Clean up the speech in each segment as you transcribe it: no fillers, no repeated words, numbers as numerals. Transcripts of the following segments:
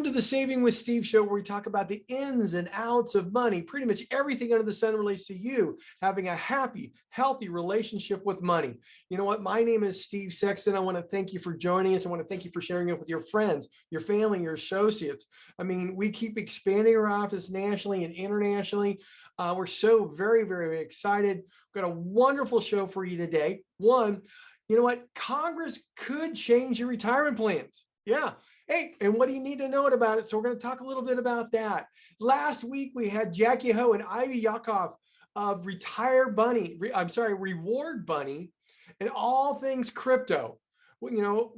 Welcome to the Saving with Steve show, where we talk about the ins and outs of money. Pretty much everything under the sun relates to you having a happy, healthy relationship with money. You know what? My name is Steve Sexton. I want to thank you for joining us. I want to thank you for sharing it with your friends, your family, your associates. I mean, we keep expanding our office nationally and internationally. We're so very, very excited. We've got a wonderful show for you today. One, you know what? Congress could change your retirement plans. Yeah. Hey, and what do you need to know about it? So we're going to talk a little bit about that. Last week, we had Jackie Ho and Ivy Yakov of Reward Bunny, and all things crypto. You know,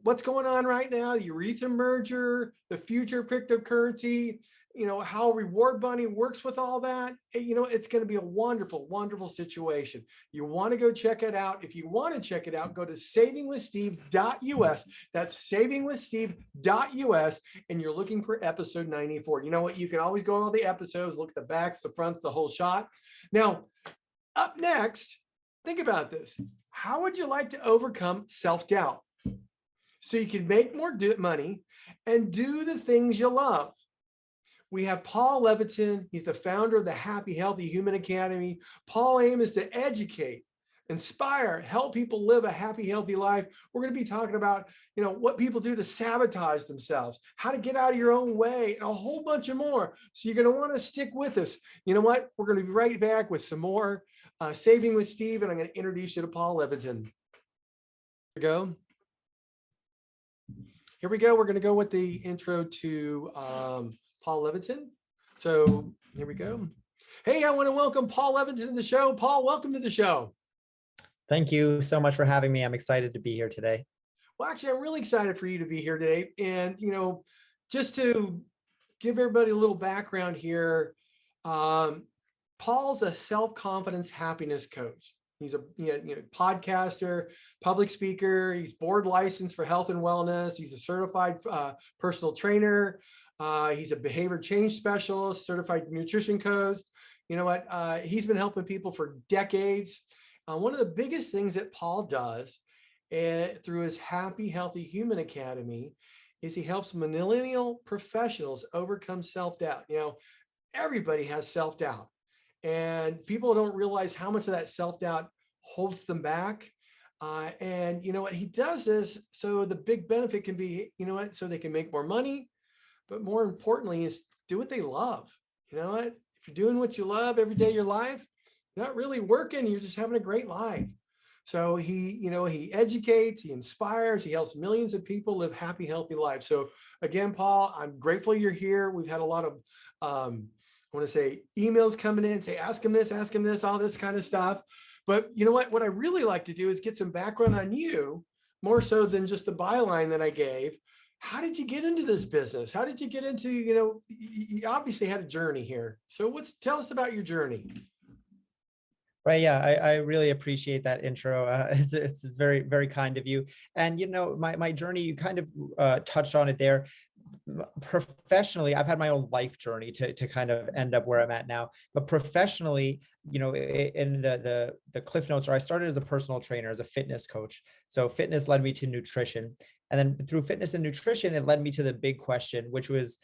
what's going on right now, the Urethra merger, the future of cryptocurrency, you know, how Reward Bunny works with all that. You know, it's going to be a wonderful, wonderful situation. You want to go check it out. If you want to check it out, go to savingwithsteve.us. That's savingwithsteve.us. And you're looking for episode 94. You know what? You can always go to all the episodes, look at the backs, the fronts, the whole shot. Now, up next, think about this. How would you like to overcome self-doubt so you can make more money and do the things you love? We have Paul Levitin. He's the founder of the Happy, Healthy Human Academy. Paul's aim is to educate, inspire, help people live a happy, healthy life. We're going to be talking about, you know, what people do to sabotage themselves, how to get out of your own way, and a whole bunch of more. So you're going to want to stick with us. You know what? We're going to be right back with some more Saving with Steve, and I'm going to introduce you to Paul Levitin. Here we go. Here we go. We're going to go with the intro to Paul Levitin. So here we go. Hey, I want to welcome Paul Levitin to the show. Paul, welcome to the show. Thank you so much for having me. I'm excited to be here today. Well, actually, I'm really excited for you to be here today. And, you know, just to give everybody a little background here, Paul's a self-confidence happiness coach. He's a podcaster, public speaker. He's board licensed for health and wellness. He's a certified personal trainer. He's a behavior change specialist, certified nutrition coach. You know what? He's been helping people for decades. One of the biggest things that Paul does through his Happy, Healthy Human Academy is he helps millennial professionals overcome self-doubt. You know, everybody has self-doubt, and people don't realize how much of that self-doubt holds them back. And you know what? He does this so the big benefit can be, you know what? So they can make more money. But more importantly is do what they love. You know what? If you're doing what you love every day of your life, you're not really working, you're just having a great life. So he educates, he inspires, he helps millions of people live happy, healthy lives. So again, Paul, I'm grateful you're here. We've had a lot of, I want to say, emails coming in, say, ask him this, all this kind of stuff. But you know what I really like to do is get some background on you, more so than just the byline that I gave. How did you get into this business? How did you get into, you know, you obviously had a journey here. So tell us about your journey. Right. Yeah, I really appreciate that intro. It's very, very kind of you. And, you know, my journey, you kind of touched on it there. Professionally, I've had my own life journey to kind of end up where I'm at now. But professionally, you know, in the cliff notes, I started as a personal trainer, as a fitness coach. So fitness led me to nutrition. And then through fitness and nutrition, it led me to the big question, which was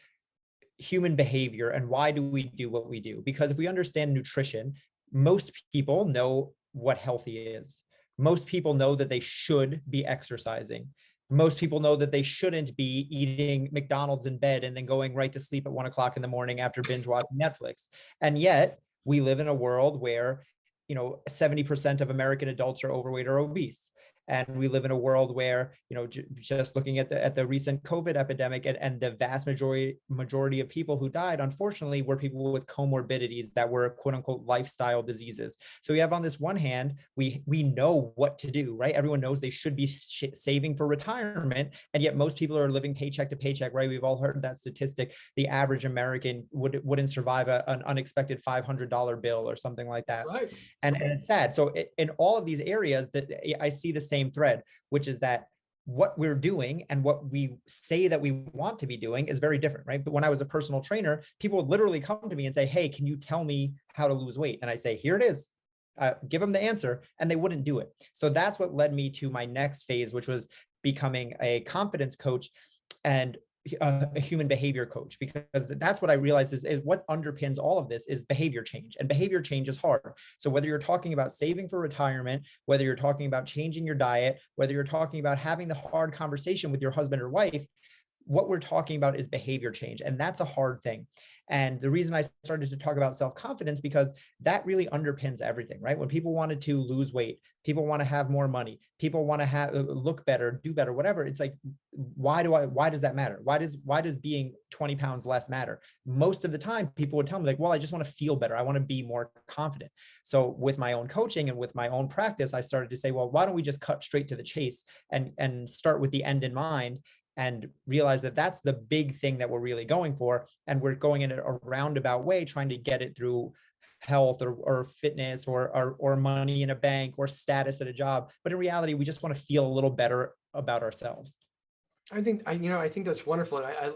human behavior and why do we do what we do? Because if we understand nutrition, most people know what healthy is. Most people know that they should be exercising. Most people know that they shouldn't be eating McDonald's in bed and then going right to sleep at 1 o'clock in the morning after binge watching Netflix. And yet we live in a world where, you know, 70% of American adults are overweight or obese. And we live in a world where, you know, just looking at the recent COVID epidemic and the vast majority of people who died, unfortunately, were people with comorbidities that were quote unquote lifestyle diseases. So we have on this one hand, we know what to do, right? Everyone knows they should be saving for retirement. And yet most people are living paycheck to paycheck, right? We've all heard that statistic. The average American wouldn't survive an unexpected $500 bill or something like that. Right. And it's sad. So in all of these areas that I see the same thread, which is that what we're doing and what we say that we want to be doing is very different, right? But when I was a personal trainer, people would literally come to me and say, hey, can you tell me how to lose weight? And I say, here it is. Give them the answer, and they wouldn't do it. So that's what led me to my next phase, which was becoming a confidence coach. And a human behavior coach, because that's what I realized is what underpins all of this is behavior change, and behavior change is hard. So whether you're talking about saving for retirement, whether you're talking about changing your diet, whether you're talking about having the hard conversation with your husband or wife, what we're talking about is behavior change. And that's a hard thing. And the reason I started to talk about self-confidence, because that really underpins everything, right? When people wanted to lose weight, people want to have more money, people want to have look better, do better, whatever. It's like, why does that matter? Why does being 20 pounds less matter? Most of the time people would tell me like, well, I just want to feel better. I want to be more confident. So with my own coaching and with my own practice, I started to say, well, why don't we just cut straight to the chase and start with the end in mind, and realize that that's the big thing that we're really going for. And we're going in a roundabout way, trying to get it through health or fitness or money in a bank or status at a job. But in reality, we just want to feel a little better about ourselves. I think that's wonderful. I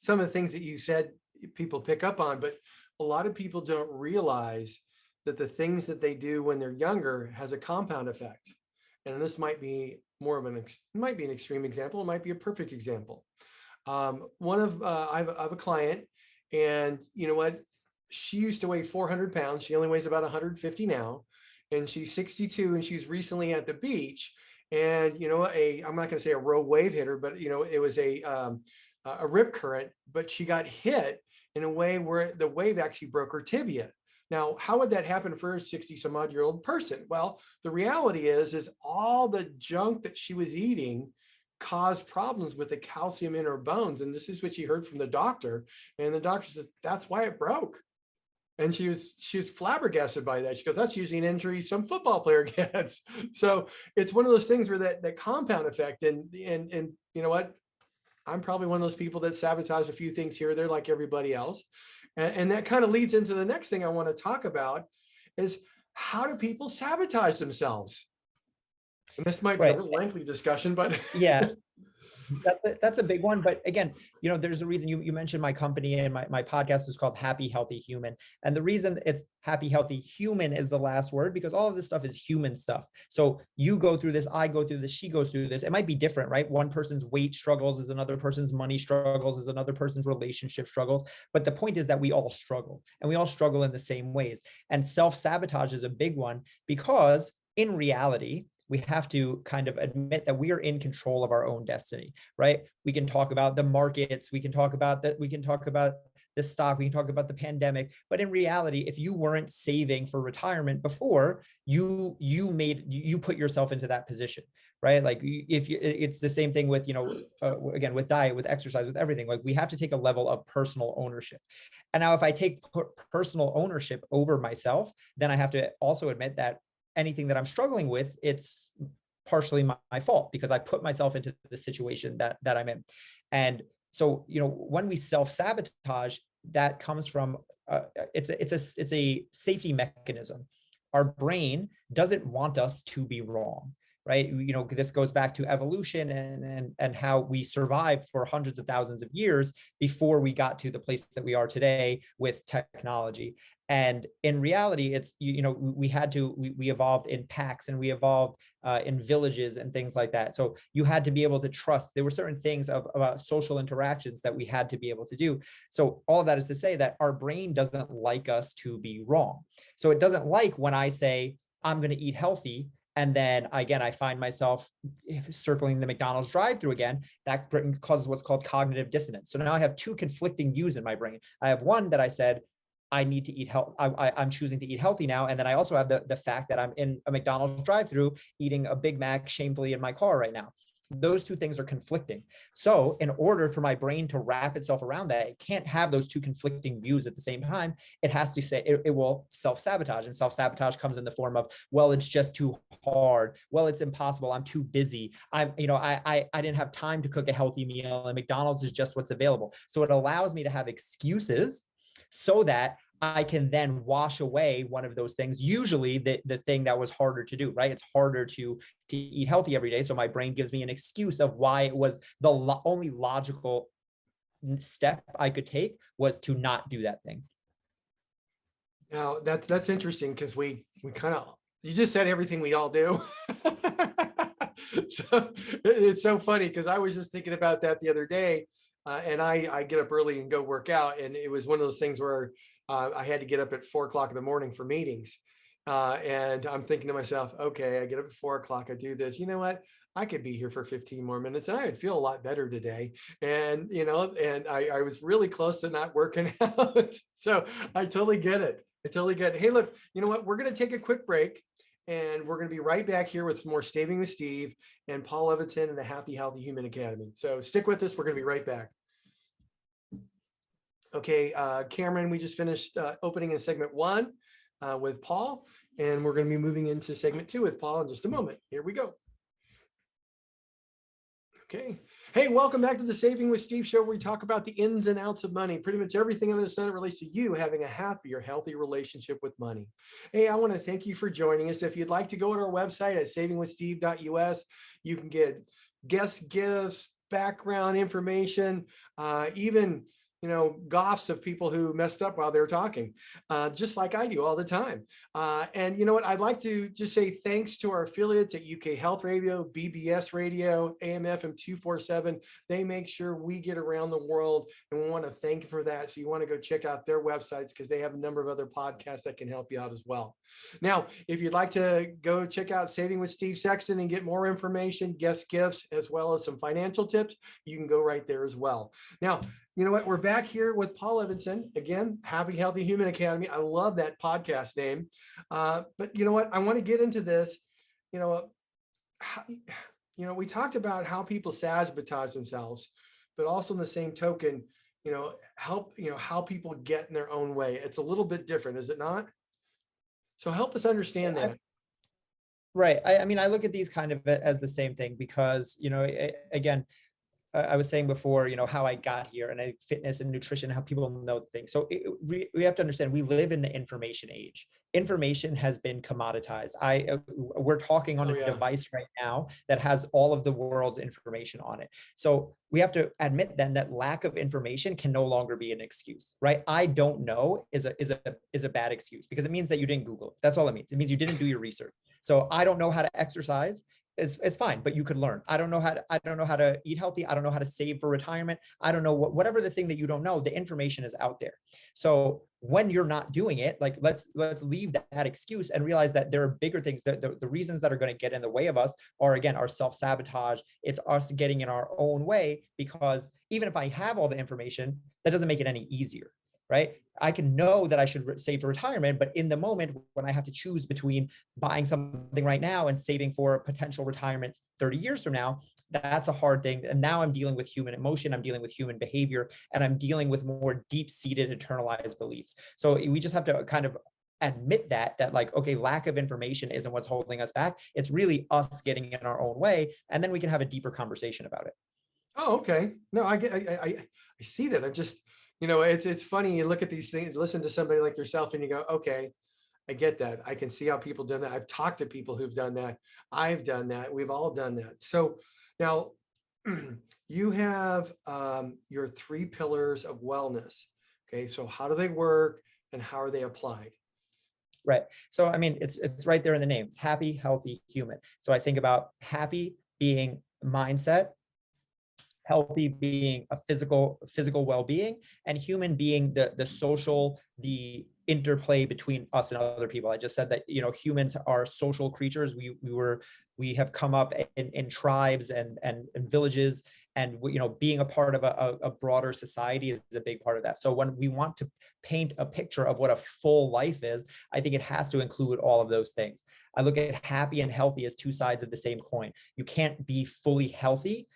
some of the things that you said, people pick up on, but a lot of people don't realize that the things that they do when they're younger has a compound effect. And this might be more of an extreme example. It might be a perfect example. I have a client, and you know what? She used to weigh 400 pounds. She only weighs about 150 now, and she's 62, and she's recently at the beach. And I'm not going to say a rogue wave hit her, but it was a rip current. But she got hit in a way where the wave actually broke her tibia. Now, how would that happen for a 60-some-odd-year-old person? Well, the reality is all the junk that she was eating caused problems with the calcium in her bones. And this is what she heard from the doctor. And the doctor says, that's why it broke. And she was flabbergasted by that. She goes, that's usually an injury some football player gets. So it's one of those things where that compound effect. And you know what? I'm probably one of those people that sabotage a few things here or there like everybody else. And that kind of leads into the next thing I want to talk about is, how do people sabotage themselves? And this might be a lengthy discussion, but yeah, that's a big one. But again, there's a reason you mentioned my company, and my podcast is called Happy Healthy Human. And the reason it's Happy Healthy Human is the last word, because all of this stuff is human stuff. So you go through this, I go through this, she goes through this. It might be different, right? One person's weight struggles is another person's money struggles, is another person's relationship struggles. But the point is that we all struggle, and we all struggle in the same ways. And self-sabotage is a big one, because in reality, we have to kind of admit that we are in control of our own destiny, right? We can talk about the markets, we can talk about the stock, we can talk about the pandemic, but in reality, if you weren't saving for retirement before, you put yourself into that position, right? Like it's the same thing with, again, with diet, with exercise, with everything. Like we have to take a level of personal ownership. And now if I take personal ownership over myself, then I have to also admit that anything that I'm struggling with, it's partially my fault, because I put myself into the situation that I'm in. And so, when we self-sabotage, that comes from, it's a safety mechanism. Our brain doesn't want us to be wrong, right? This goes back to evolution and how we survived for hundreds of thousands of years before we got to the place that we are today with technology. And in reality, it's, we evolved in packs, and we evolved in villages and things like that. So you had to be able to trust. There were certain things about social interactions that we had to be able to do. So all of that is to say that our brain doesn't like us to be wrong. So it doesn't like when I say, I'm going to eat healthy, and then again, I find myself circling the McDonald's drive-through again. That causes what's called cognitive dissonance. So now I have two conflicting views in my brain. I have one that I said, I need to eat health. I'm choosing to eat healthy now. And then I also have the fact that I'm in a McDonald's drive-through eating a Big Mac shamefully in my car right now. Those two things are conflicting. So in order for my brain to wrap itself around that, it can't have those two conflicting views at the same time. It has to say, it will self-sabotage. And self-sabotage comes in the form of, well, it's just too hard. Well, it's impossible. I'm too busy. I didn't have time to cook a healthy meal, and McDonald's is just what's available. So it allows me to have excuses so that I can then wash away one of those things, usually the thing that was harder to do, right? It's harder to eat healthy every day. So my brain gives me an excuse of why it was the only logical step I could take was to not do that thing. Now that's interesting, because we kind of, you just said everything we all do. So it's so funny, because I was just thinking about that the other day. And I get up early and go work out. And it was one of those things where I had to get up at 4 o'clock in the morning for meetings. And I'm thinking to myself, okay, I get up at 4 o'clock, I do this. You know what? I could be here for 15 more minutes and I would feel a lot better today. And, and I was really close to not working out. So I totally get it. I totally get it. Hey, look, you know what? We're going to take a quick break and we're going to be right back here with more Saving with Steve and Paul Levitin and the Happy Healthy Human Academy. So stick with us. We're going to be right back. Okay, Cameron, we just finished opening in segment 1 with Paul, and we're going to be moving into segment 2 with Paul in just a moment. Here we go. Okay. Hey, welcome back to the Saving with Steve show, where we talk about the ins and outs of money, pretty much everything under the sun that relates to you having a happier, healthy relationship with money. Hey, I want to thank you for joining us. If you'd like to go to our website at savingwithsteve.us, you can get guest gifts, background information, even goffs of people who messed up while they were talking, just like I do all the time. And you know what? I'd like to just say thanks to our affiliates at UK Health Radio, BBS Radio, AM/FM 247. They make sure we get around the world, and we want to thank you for that. So you want to go check out their websites because they have a number of other podcasts that can help you out as well. Now, if you'd like to go check out Saving with Steve Sexton and get more information, guest gifts, as well as some financial tips, you can go right there as well. Now, you know what? We're back here with Paul Levitin again, Happy Healthy Human Academy. I love that podcast name. But you know what? I want to get into this. We talked about how people sabotage themselves, but also in the same token, how people get in their own way. It's a little bit different, is it not? So help us understand that. Right. I mean, I look at these kind of as the same thing because, again, I was saying before, how I got here and fitness and nutrition, how people know things. So we have to understand we live in the information age. Information has been commoditized. We're talking on a device right now that has all of the world's information on it. So we have to admit then that lack of information can no longer be an excuse, right? I don't know is a bad excuse because it means that you didn't Google it. That's all it means. It means you didn't do your research. So I don't know how to exercise. It's fine, but you could learn. I don't know how to eat healthy. I don't know how to save for retirement. I don't know whatever the thing that you don't know, the information is out there. So when you're not doing it, like let's leave that excuse and realize that there are bigger things that the reasons that are going to get in the way of us are, again, our self-sabotage. It's us getting in our own way, because even if I have all the information, that doesn't make it any easier. Right? I can know that I should save for retirement, but in the moment when I have to choose between buying something right now and saving for a potential retirement 30 years from now, that's a hard thing. And now I'm dealing with human emotion, I'm dealing with human behavior, and I'm dealing with more deep-seated internalized beliefs. So we just have to kind of admit that like, okay, lack of information isn't what's holding us back. It's really us getting in our own way. And then we can have a deeper conversation about it. Oh, okay. No, I see that. I'm just, it's funny. You look at these things, listen to somebody like yourself, and you go, okay, I get that. I can see how people do that. I've talked to people who've done that. I've done that. We've all done that. So now you have your 3 pillars of wellness. Okay. So how do they work and how are they applied? Right. So, I mean, it's right there in the name. It's happy, healthy, human. So I think about happy being mindset, healthy being a physical well-being, and human being the social, the interplay between us and other people. I just said that, humans are social creatures. We have come up in tribes and villages, and being a part of a broader society is a big part of that. So when we want to paint a picture of what a full life is, I think it has to include all of those things. I look at happy and healthy as 2 sides of the same coin. You can't be fully healthy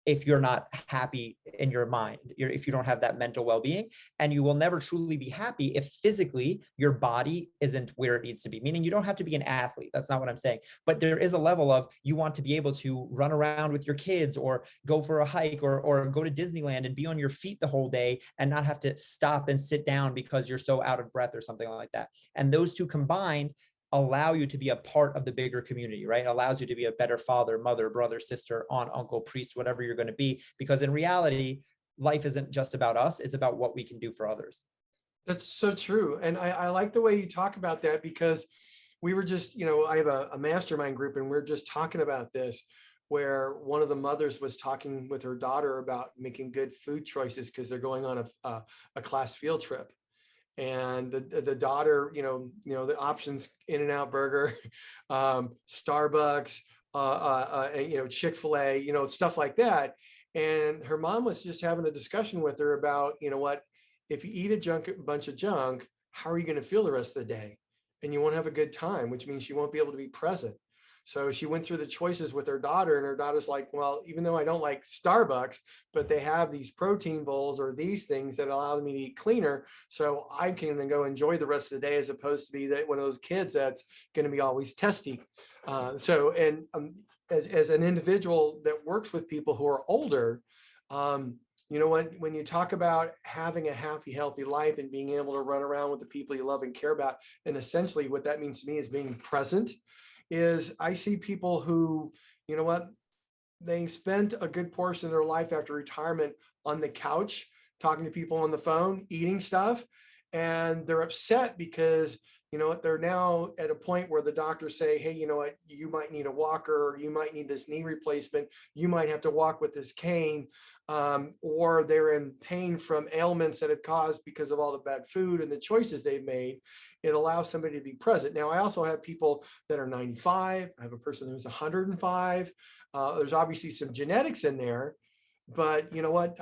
if you're not happy in your mind, if you don't have that mental well-being, and you will never truly be happy if physically your body isn't where it needs to be. Meaning you don't have to be an athlete. That's not what I'm saying. But there is a level of, you want to be able to run around with your kids or go for a hike or go to Disneyland and be on your feet the whole day and not have to stop and sit down because you're so out of breath or something like that. And those two combined allow you to be a part of the bigger community, right? It allows you to be a better father, mother, brother, sister, aunt, uncle, priest, whatever you're going to be. Because in reality, life isn't just about us. It's about what we can do for others. That's so true. And I like the way you talk about that, because we were just, I have a mastermind group and we're just talking about this. where one of the mothers was talking with her daughter about making good food choices because they're going on a class field trip. And the daughter, the options: In-N-Out Burger, Starbucks, Chick-fil-A, stuff like that. And her mom was just having a discussion with her about, what, if you eat a bunch of junk, how are you going to feel the rest of the day? And you won't have a good time, which means you won't be able to be present. So she went through the choices with her daughter, and her daughter's like, well, even though I don't like Starbucks, but they have these protein bowls or these things that allow me to eat cleaner, so I can then go enjoy the rest of the day, as opposed to be that one of those kids that's going to be always testy. As an individual that works with people who are older, when you talk about having a happy, healthy life and being able to run around with the people you love and care about, and essentially what that means to me is being present, is I see people who, they spent a good portion of their life after retirement on the couch, talking to people on the phone, eating stuff, and they're upset because, they're now at a point where the doctors say, hey, you might need a walker, or you might need this knee replacement, you might have to walk with this cane, or they're in pain from ailments that have caused because of all the bad food and the choices they've made. It allows somebody to be present. Now, I also have people that are 95. I have a person who's 105. There's obviously some genetics in there, but you know what?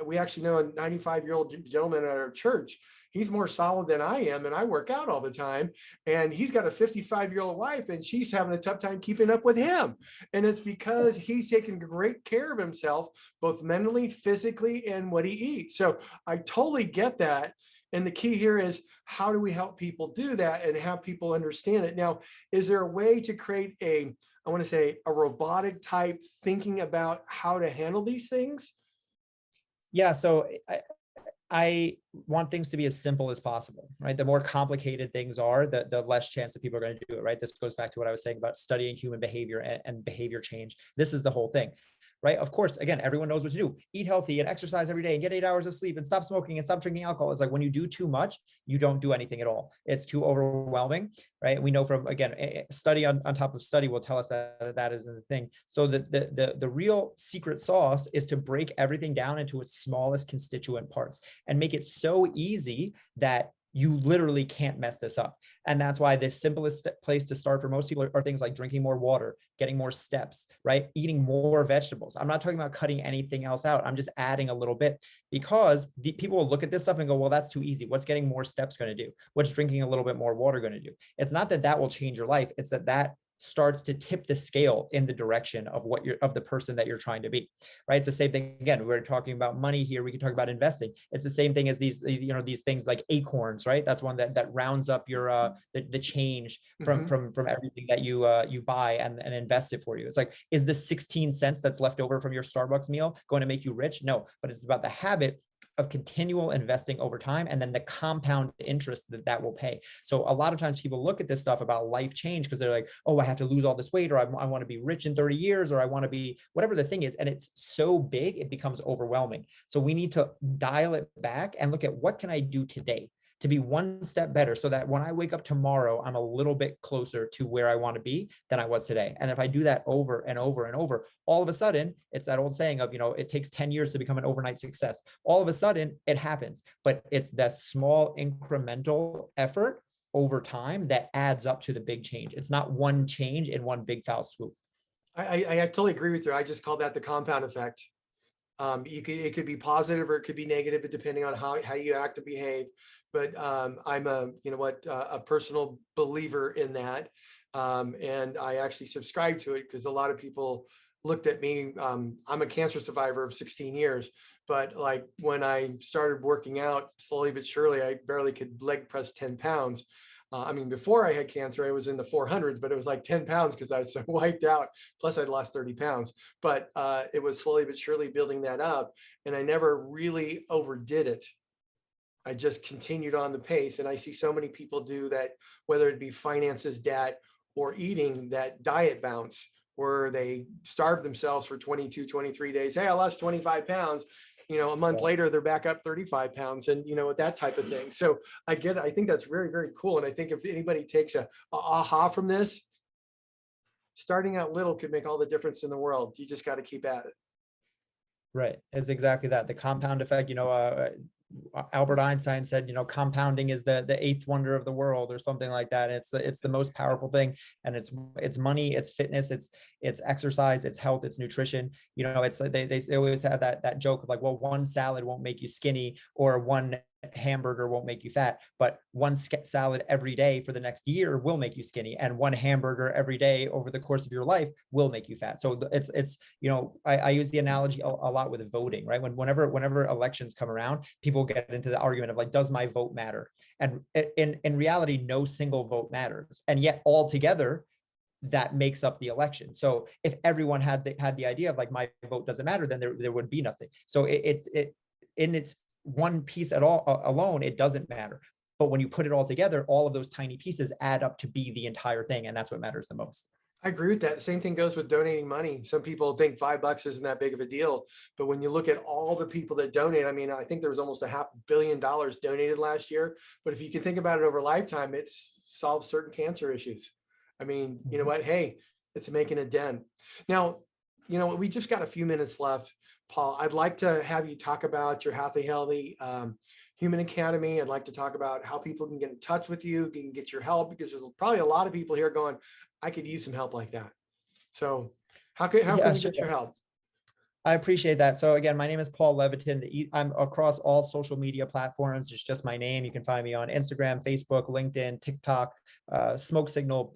We actually know a 95-year-old gentleman at our church. He's more solid than I am, and I work out all the time. And he's got a 55-year-old wife, and she's having a tough time keeping up with him. And it's because he's taking great care of himself, both mentally, physically, and what he eats. So I totally get that. And the key here is, how do we help people do that and have people understand it? Now, is there a way to create a robotic type thinking about how to handle these things? Yeah, so I want things to be as simple as possible, right? The more complicated things are, the less chance that people are going to do it, right? This goes back to what I was saying about studying human behavior and behavior change. This is the whole thing, right? Of course, again, everyone knows what to do. Eat healthy and exercise every day and get 8 hours of sleep and stop smoking and stop drinking alcohol. It's like when you do too much, you don't do anything at all. It's too overwhelming, right? We know from, again, study on top of study will tell us that isn't the thing. So the real secret sauce is to break everything down into its smallest constituent parts and make it so easy that you literally can't mess this up. And that's why the simplest place to start for most people are things like drinking more water, getting more steps, right? Eating more vegetables. I'm not talking about cutting anything else out. I'm just adding a little bit, because the people will look at this stuff and go, well, that's too easy. What's getting more steps going to do? What's drinking a little bit more water going to do? It's not that will change your life. It's that starts to tip the scale in the direction of the person that you're trying to be, right? It's the same thing. Again, we're talking about money here. We can talk about investing. It's the same thing as these things like acorns, right? That's one that rounds up your the change from everything that you buy and invest it for you. It's like, is the 16 cents that's left over from your Starbucks meal going to make you rich? No, but it's about the habit of continual investing over time, and then the compound interest that will pay. So a lot of times people look at this stuff about life change because they're like, oh, I have to lose all this weight, or I want to be rich in 30 years, or I want to be whatever the thing is. And it's so big, it becomes overwhelming. So we need to dial it back and look at, what can I do today to be one step better, so that when I wake up tomorrow, I'm a little bit closer to where I want to be than I was today. And if I do that over and over and over, all of a sudden, it's that old saying of, it takes 10 years to become an overnight success. All of a sudden it happens, but it's that small incremental effort over time that adds up to the big change. It's not one change in one big foul swoop. I totally agree with you. I just call that the compound effect. It could be positive or it could be negative, depending on how you act or behave. But I'm a personal believer in that. And I actually subscribe to it, because a lot of people looked at me. I'm a cancer survivor of 16 years, but like when I started working out slowly but surely, I barely could leg press 10 pounds. Before I had cancer, I was in the 400s, but it was like 10 pounds because I was so wiped out. Plus I'd lost 30 pounds, but it was slowly but surely building that up. And I never really overdid it. I just continued on the pace. And I see so many people do that, whether it be finances, debt, or eating, that diet bounce, where they starve themselves for 22, 23 days. Hey, I lost 25 pounds. A month later, they're back up 35 pounds, and that type of thing. So I think that's very, very cool. And I think if anybody takes a aha from this, starting out little could make all the difference in the world. You just got to keep at it. Right. It's exactly that. The compound effect, Albert Einstein said, compounding is the eighth wonder of the world or something like that. And it's the most powerful thing. And it's money, it's fitness, it's exercise, it's health, it's nutrition. It's they always have that joke of like, well, one salad won't make you skinny or one hamburger won't make you fat, but one salad every day for the next year will make you skinny, and one hamburger every day over the course of your life will make you fat. So I use the analogy a lot with voting, right? Whenever elections come around, people get into the argument of like, does my vote matter? And in reality, no single vote matters, and yet all together that makes up the election. So if everyone had the idea of like, my vote doesn't matter, then there would be nothing. So in its one piece at all alone, it doesn't matter. But when you put it all together, all of those tiny pieces add up to be the entire thing. And that's what matters the most. I agree with that. Same thing goes with donating money. Some people think $5 isn't that big of a deal, but when you look at all the people that donate, I mean, I think there was almost $500 million donated last year. But if you can think about it over a lifetime, it's solved certain cancer issues. I mean, you know what? Hey, it's making a dent. Now, we just got a few minutes left. Paul, I'd like to have you talk about your Healthy Human Academy. I'd like to talk about how people can get in touch with you, can get your help, because there's probably a lot of people here going, I could use some help like that. So how can we get your help? I appreciate that. So again, my name is Paul Levitin. I'm across all social media platforms. It's just my name. You can find me on Instagram, Facebook, LinkedIn, TikTok, Smoke Signal,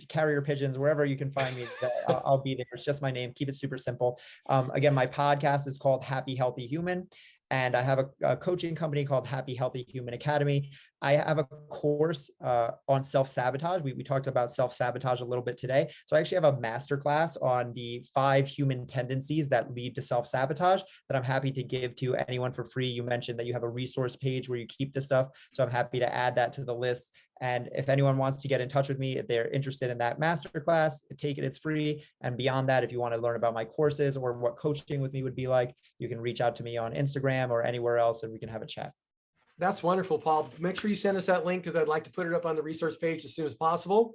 Carrier Pigeons, wherever you can find me, I'll be there. It's just my name. Keep it super simple. Again, my podcast is called Happy Healthy Human. And I have a coaching company called Happy Healthy Human Academy. I have a course on self-sabotage. We talked about self-sabotage a little bit today. So I actually have a masterclass on the 5 human tendencies that lead to self-sabotage that I'm happy to give to anyone for free. You mentioned that you have a resource page where you keep this stuff. So I'm happy to add that to the list. And if anyone wants to get in touch with me, if they're interested in that masterclass, take it, it's free. And beyond that, if you want to learn about my courses or what coaching with me would be like, you can reach out to me on Instagram or anywhere else and we can have a chat. That's wonderful, Paul. Make sure you send us that link because I'd like to put it up on the resource page as soon as possible.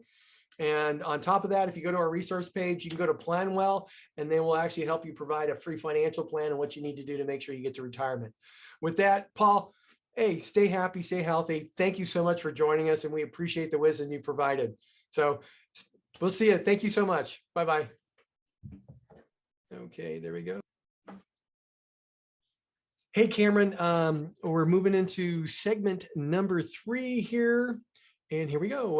And on top of that, if you go to our resource page, you can go to Plan Well, and they will actually help you provide a free financial plan and what you need to do to make sure you get to retirement. With that, Paul, hey, stay happy, stay healthy. Thank you so much for joining us, and we appreciate the wisdom you provided. So we'll see you. Thank you so much. Bye-bye. Okay, there we go. Hey, Cameron, we're moving into segment number 3 here. And here we go.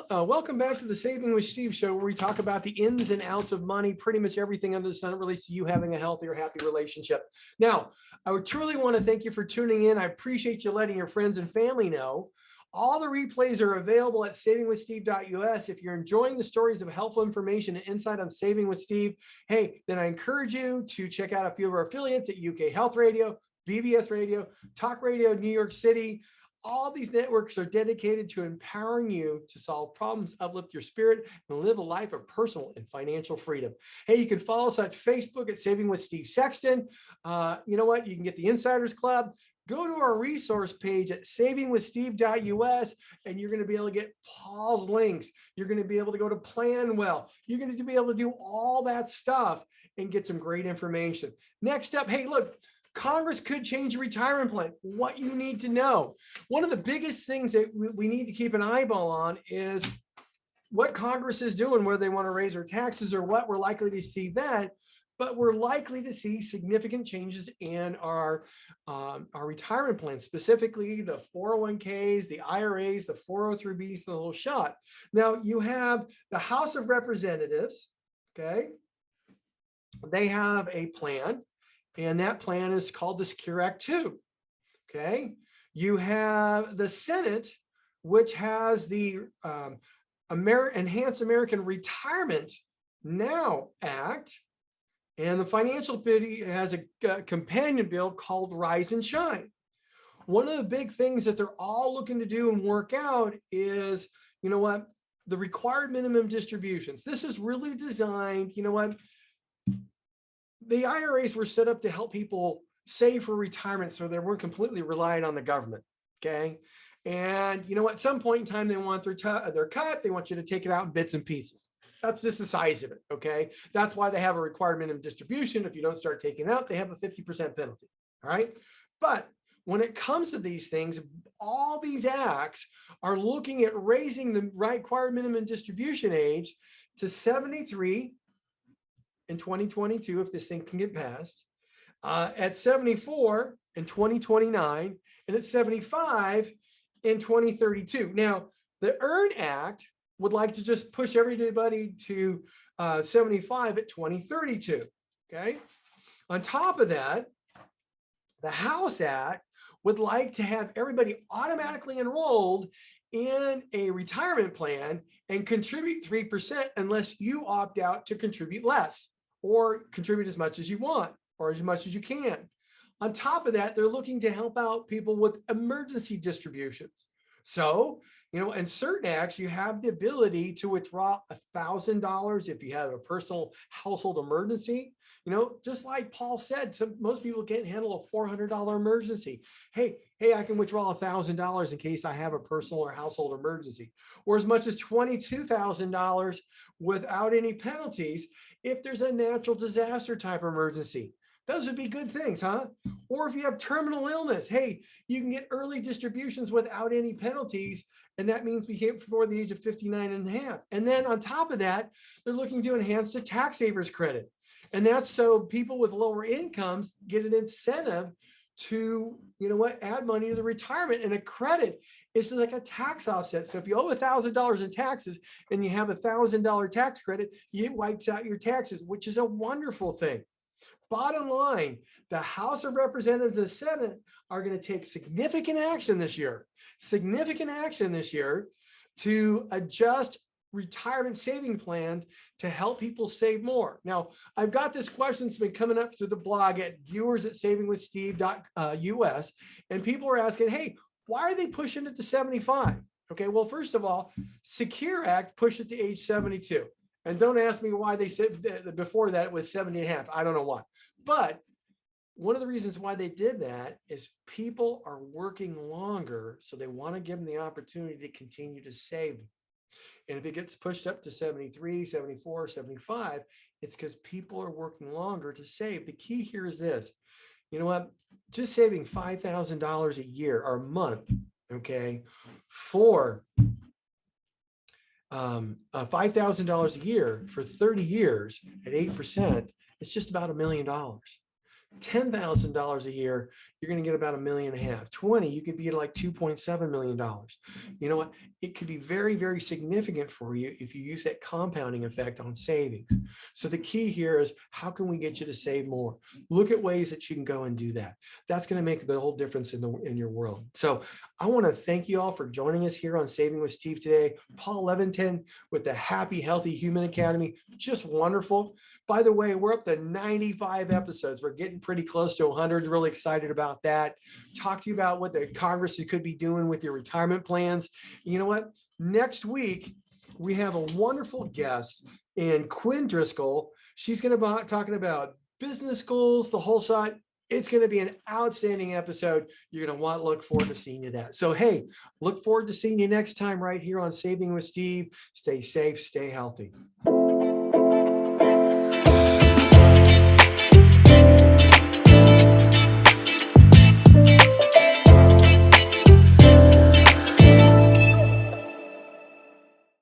Welcome back to the Saving with Steve show, where we talk about the ins and outs of money, pretty much everything under the sun that relates to you having a healthy or happy relationship. Now, I would truly want to thank you for tuning in. I appreciate you letting your friends and family know. All the replays are available at savingwithsteve.us. If you're enjoying the stories of helpful information and insight on Saving with Steve, hey, then I encourage you to check out a few of our affiliates at UK Health Radio, BBS Radio, Talk Radio, New York City. All these networks are dedicated to empowering you to solve problems, uplift your spirit, and live a life of personal and financial freedom. Hey, you can follow us at Facebook at Saving with Steve Sexton. You know what? You can get the Insiders Club. Go to our resource page at savingwithsteve.us, and you're going to be able to get Paul's links. You're going to be able to go to Plan Well. You're going to be able to do all that stuff and get some great information. Next up, hey, look, Congress could change your retirement plan. What you need to know. One of the biggest things that we need to keep an eyeball on is what Congress is doing, whether they want to raise our taxes or what. We're likely to see that, but we're likely to see significant changes in our retirement plan, specifically the 401ks, the IRAs, the 403bs, the whole shot. Now you have the House of Representatives, okay? They have a plan. And that plan is called the Secure Act 2. Okay. You have the Senate, which has the Enhanced American Retirement Now Act. And the Financial Committee has a companion bill called Rise and Shine. One of the big things that they're all looking to do and work out is, you know what, the required minimum distributions. This is really designed, you know what, the IRAs were set up to help people save for retirement so they weren't completely reliant on the government, okay? And you know, at some point in time, they want their cut, they want you to take it out in bits and pieces. That's just the size of it. Okay. That's why they have a required minimum distribution. If you don't start taking out, they have a 50% penalty. All right. But when it comes to these things, all these acts are looking at raising the required minimum distribution age to 73 in 2022, if this thing can get passed, at 74 in 2029, and at 75 in 2032. Now, the EARN Act would like to just push everybody to 75 at 2032. Okay. On top of that, the House Act would like to have everybody automatically enrolled in a retirement plan and contribute 3% unless you opt out to contribute less or contribute as much as you want or as much as you can. On top of that, they're looking to help out people with emergency distributions. So, in certain acts, you have the ability to withdraw $1,000 if you have a personal household emergency. Just like Paul said, most people can't handle a $400 emergency. Hey, I can withdraw $1,000 in case I have a personal or household emergency, or as much as $22,000 without any penalties if there's a natural disaster type emergency. Those would be good things, huh? Or if you have terminal illness, hey, you can get early distributions without any penalties. And that means before the age of 59 and a half. And then on top of that, they're looking to enhance the tax savers credit. And that's so people with lower incomes get an incentive to, add money to the retirement, and a credit. It's like a tax offset. So if you owe $1,000 in taxes and you have $1,000 tax credit, it wipes out your taxes, which is a wonderful thing. Bottom line, the House of Representatives and the Senate are going to take significant action this year to adjust retirement saving plan to help people save more. Now, I've got this question that's been coming up through the blog at viewers@savingwithsteve.us, and people are asking, hey, why are they pushing it to 75? Okay, well, first of all, Secure Act pushed it to age 72. And don't ask me why they said before that it was 70 and a half. I don't know why. But one of the reasons why they did that is people are working longer, so they want to give them the opportunity to continue to save. And if it gets pushed up to 73, 74, 75, it's because people are working longer to save. The key here is this. You know what? Just saving $5,000 a year or a month, okay, for $5,000 a year for 30 years at 8%, it's just about $1 million. $10,000 a year, you're going to get about $1.5 million. 20, you could be at like $2.7 million. You know what? It could be very, very significant for you if you use that compounding effect on savings. So the key here is, how can we get you to save more? Look at ways that you can go and do that. That's going to make the whole difference in your world. So I want to thank you all for joining us here on Saving with Steve today. Paul Levitin with the Happy, Healthy Human Academy. Just wonderful. By the way, we're up to 95 episodes. We're getting pretty close to 100. Really excited about that. Talk to you about what the Congress could be doing with your retirement plans. You know what? Next week, we have a wonderful guest in Quinn Driscoll. She's going to be talking about business goals, the whole shot. It's going to be an outstanding episode. You're going to want to look forward to seeing you that. So, hey, look forward to seeing you next time right here on Saving with Steve. Stay safe, stay healthy.